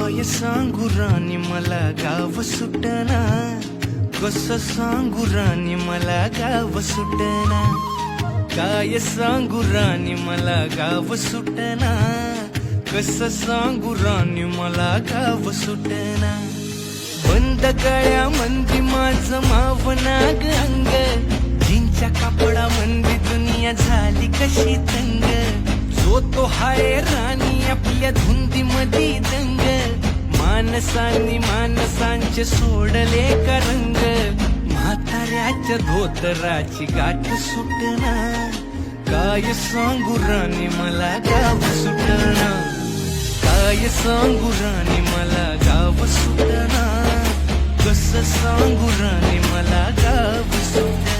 काय सांगू राणी मला गाव सुटना, कसं सांगू राणी मला गाव सुटना, काय सांगू राणी मला गाव सुटना, कसं सांगू राणी मला गाव सुटना. बंद गळ्यामंदी माझं मावनाग अंग, जिंच्या कापडा मंदी दुनिया झाली कशी तंग. जो तो हाय राणी आपल्या धुंदी मधी दंग, माणसांनी माणसांचे सोडले का रंग. म्हाताऱ्याच्या धोतराची गाठ सुटना, काय सांगू राणी मला गाव सुटना, काय सांगू राणी मला गाव सुटना, कसं सांगू राणी मला गाव सुटना.